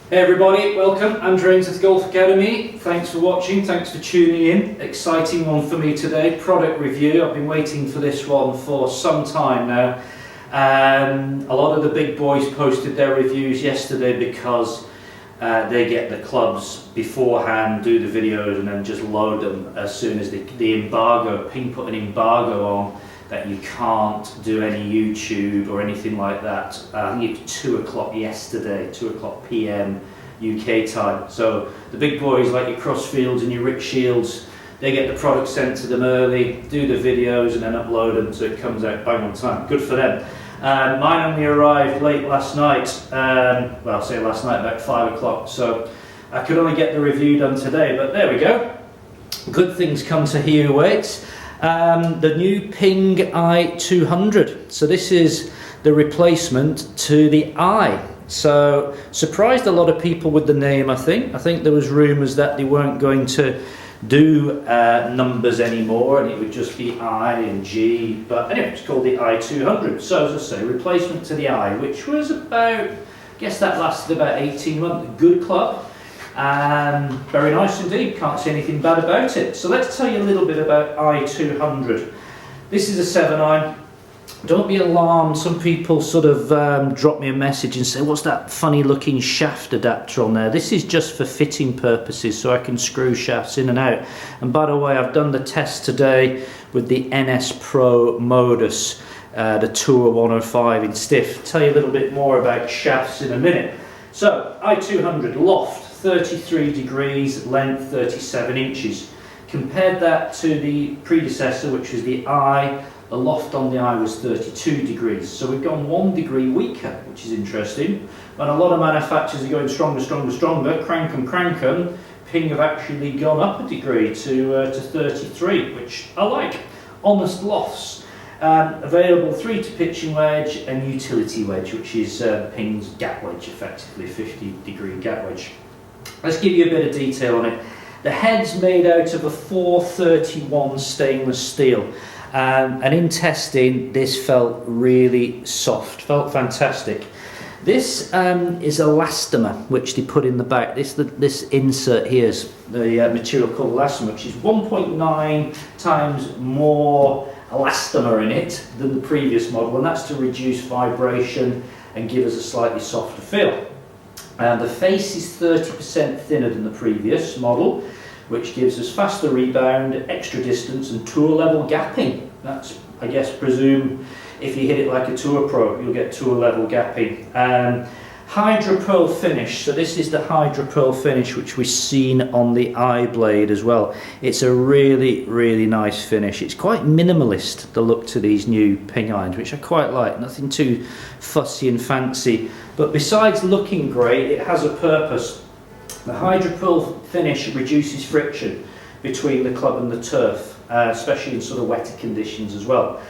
Hey everybody, welcome. Andrew Ainsworth Golf Academy. Thanks for watching, thanks for tuning in. Exciting one for me today, product review. I've been waiting for this one for some time now. A lot of the big boys posted their reviews yesterday because they get the clubs beforehand, do the videos and then just load them as soon as the embargo, Ping put an embargo on that you can't do any YouTube or anything like that. I think it was 2 o'clock yesterday, 2 o'clock PM UK time. So the big boys like your Crossfields and your Rick Shields, they get the product sent to them early, do the videos and then upload them so it comes out bang on time. Good for them. Mine only arrived late last night, well I'll say last night, about 5 o'clock, so I could only get the review done today, but there we go. Good things come to he who waits. The new Ping i200. So this is the replacement to the i. So surprised a lot of people with the name, I think. I think there was rumours that they weren't going to do numbers anymore and it would just be I and G. But anyway, it's called the i200. So as I say, replacement to the i, which was about, I guess that lasted about 18 months. Good club. Very nice indeed, can't see anything bad about it. So let's tell you a little bit about i200. This is a 7-iron. Don't be alarmed, some people sort of drop me a message and say, what's that funny looking shaft adapter on there? This is just for fitting purposes, so I can screw shafts in and out. And by the way, I've done the test today with the NS Pro Modus, the Tour 105 in stiff. I'll tell you a little bit more about shafts in a minute. So i200 loft 33 degrees, length 37 inches. Compared that to the predecessor, which was the i, the loft on the i was 32 degrees. So we've gone 1 degree weaker, which is interesting. When a lot of manufacturers are going stronger, crank them, Ping have actually gone up a degree to 33, which I like. Honest lofts. Available 3 to pitching wedge and utility wedge, which is Ping's gap wedge, effectively 50 degree gap wedge. Let's give you a bit of detail on it. The head's made out of a 431 stainless steel, and in testing this felt really soft, felt fantastic. This is elastomer which they put in the back. This insert here is the material called elastomer, which is 1.9 times more elastomer in it than the previous model, and that's to reduce vibration and give us a slightly softer feel. The face is 30% thinner than the previous model, which gives us faster rebound, extra distance and tour level gapping. That's, I guess, presume if you hit it like a Tour Pro, you'll get tour level gapping. Hydro Pearl finish, so this is the Hydro Pearl finish which we've seen on the iBlade as well. It's a really, really nice finish. It's quite minimalist, the look to these new Ping irons, which I quite like. Nothing too fussy and fancy, but besides looking great, it has a purpose. The Hydro Pearl finish reduces friction between the club and the turf, especially in sort of wetter conditions as well.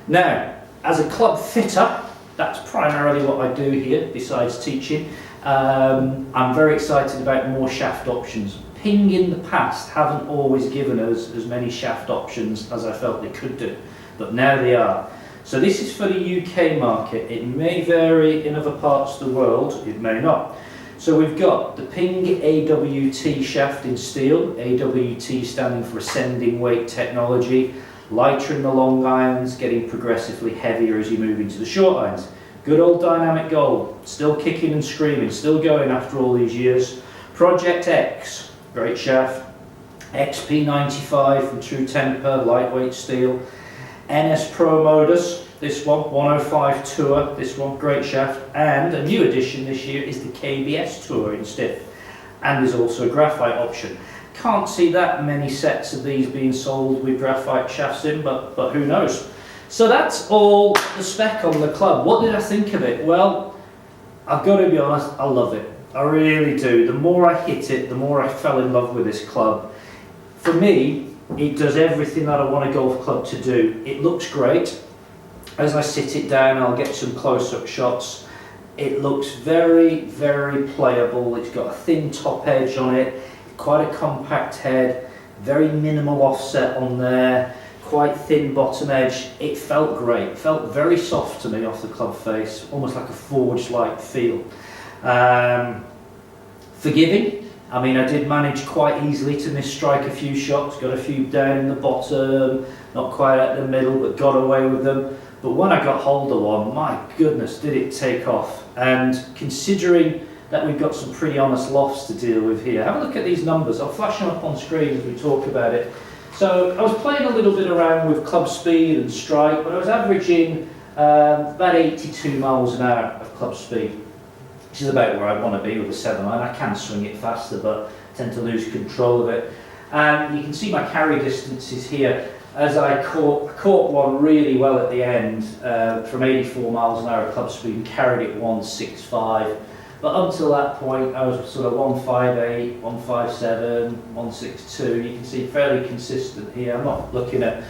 Now, as a club fitter, that's primarily what I do here, besides teaching. I'm very excited about more shaft options. Ping in the past haven't always given us as many shaft options as I felt they could do, but now they are. So this is for the UK market. It may vary in other parts of the world, it may not. So we've got the Ping AWT shaft in steel, AWT standing for Ascending Weight Technology. Lighter in the long irons, getting progressively heavier as you move into the short irons. Good old dynamic gold, still kicking and screaming, still going after all these years. Project X, great shaft. XP95 from True Temper, lightweight steel. NS Pro Modus, this one, 105 Tour, this one, great shaft. And a new addition this year is the KBS Tour in stiff. And there's also a graphite option. Can't see that many sets of these being sold with graphite shafts in, but who knows. So that's all the spec on the club. What did I think of it? Well, I've got to be honest, I love it. I really do. The more I hit it, the more I fell in love with this club. For me, it does everything that I want a golf club to do. It looks great. As I sit it down, I'll get some close-up shots. It looks very, very playable. It's got a thin top edge on it. Quite a compact head, very minimal offset on there, quite thin bottom edge. It felt great, it felt very soft to me off the club face, almost like a forged like feel. Forgiving. I mean, I did manage quite easily to misstrike a few shots, got a few down in the bottom, not quite at the middle, but got away with them. But when I got hold of one, my goodness, did it take off. And considering that we've got some pretty honest lofts to deal with here, have a look at these numbers. I'll flash them up on screen as we talk about it. So I was playing a little bit around with club speed and strike, but I was averaging about 82 miles an hour of club speed, which is about where I want to be with a 7-iron. I can swing it faster, but I tend to lose control of it. And you can see my carry distances here as I caught one really well at the end from 84 miles an hour club speed and carried it 165. But until that point, I was sort of 158, 157, 162. You can see fairly consistent here. I'm not looking at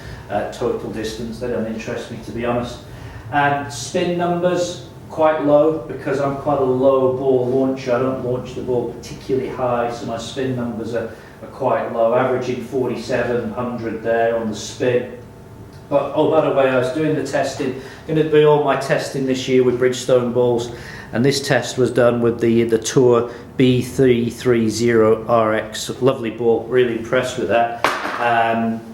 total distance, they don't interest me, to be honest. And spin numbers, quite low, because I'm quite a low ball launcher. I don't launch the ball particularly high, so my spin numbers are quite low, averaging 4,700 there on the spin. But oh, by the way, I was doing the testing, going to do all my testing this year with Bridgestone balls, and this test was done with the Tour B330 RX. Lovely ball, really impressed with that.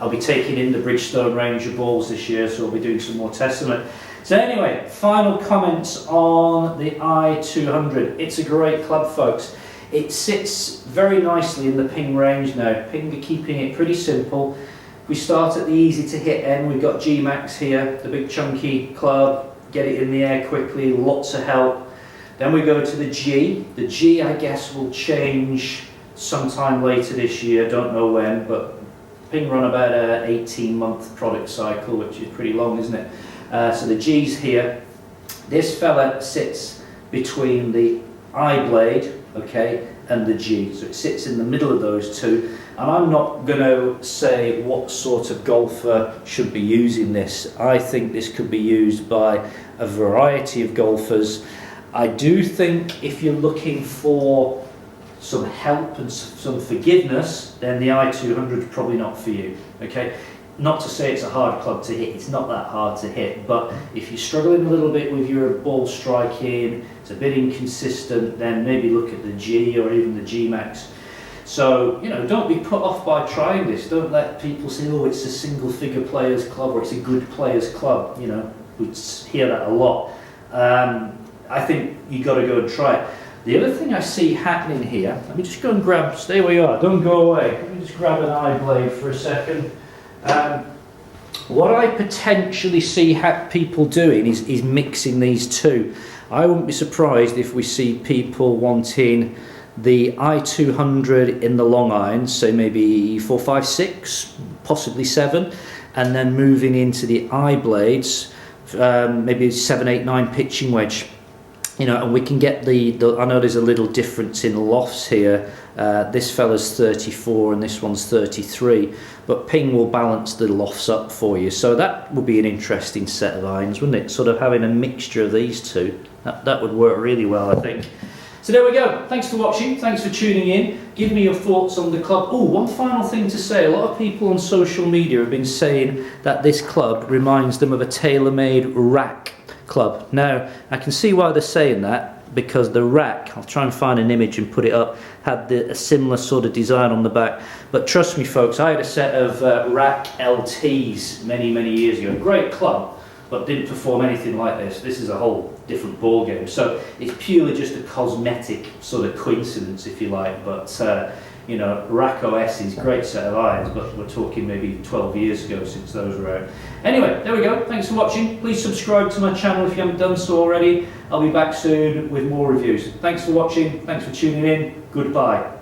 I'll be taking in the Bridgestone range of balls this year, so I'll be doing some more testing on it. So anyway, final comments on the i200. It's a great club, folks. It sits very nicely in the Ping range now. Ping are keeping it pretty simple. We start at the easy to hit end. We've got G-Max here, the big chunky club, get it in the air quickly, lots of help. Then we go to the G. The G, I guess, will change sometime later this year, don't know when, but Ping run about an 18-month product cycle, which is pretty long, isn't it? So the G's here. This fella sits between the I blade, okay, and the G. So it sits in the middle of those two. And I'm not going to say what sort of golfer should be using this. I think this could be used by a variety of golfers. I do think if you're looking for some help and some forgiveness, then the i200 is probably not for you, okay? Not to say it's a hard club to hit, it's not that hard to hit, but if you're struggling a little bit with your ball striking, it's a bit inconsistent, then maybe look at the G or even the G-Max. So, you know, don't be put off by trying this. Don't let people say, oh, it's a single figure players club or it's a good players club. You know, we hear that a lot. I think you got to go and try it. The other thing I see happening here, let me just go and grab, stay where you are, don't go away. Let me just grab an eye blade for a second. What I potentially see people doing is mixing these two. I wouldn't be surprised if we see people wanting the i200 in the long irons, so maybe 4, 5, 6, possibly 7, and then moving into the I blades, maybe 7, 8, 9 pitching wedge. You know, and we can get the I know there's a little difference in lofts here. This fella's 34 and this one's 33, but Ping will balance the lofts up for you. So that would be an interesting set of irons, wouldn't it? Sort of having a mixture of these two. That would work really well, I think. So there we go. Thanks for watching. Thanks for tuning in. Give me your thoughts on the club. Oh, one final thing to say. A lot of people on social media have been saying that this club reminds them of a tailor-made rack club. Now, I can see why they're saying that, because the rack, I'll try and find an image and put it up, had a similar sort of design on the back. But trust me, folks, I had a set of rack LTs many, many years ago. Great club, but didn't perform anything like this. This is a whole different ball game. So it's purely just a cosmetic sort of coincidence, if you like. But you know, Rack OS is a great set of irons, but we're talking maybe 12 years ago since those were out. Anyway, there we go. Thanks for watching. Please subscribe to my channel if you haven't done so already. I'll be back soon with more reviews. Thanks for watching. Thanks for tuning in. Goodbye.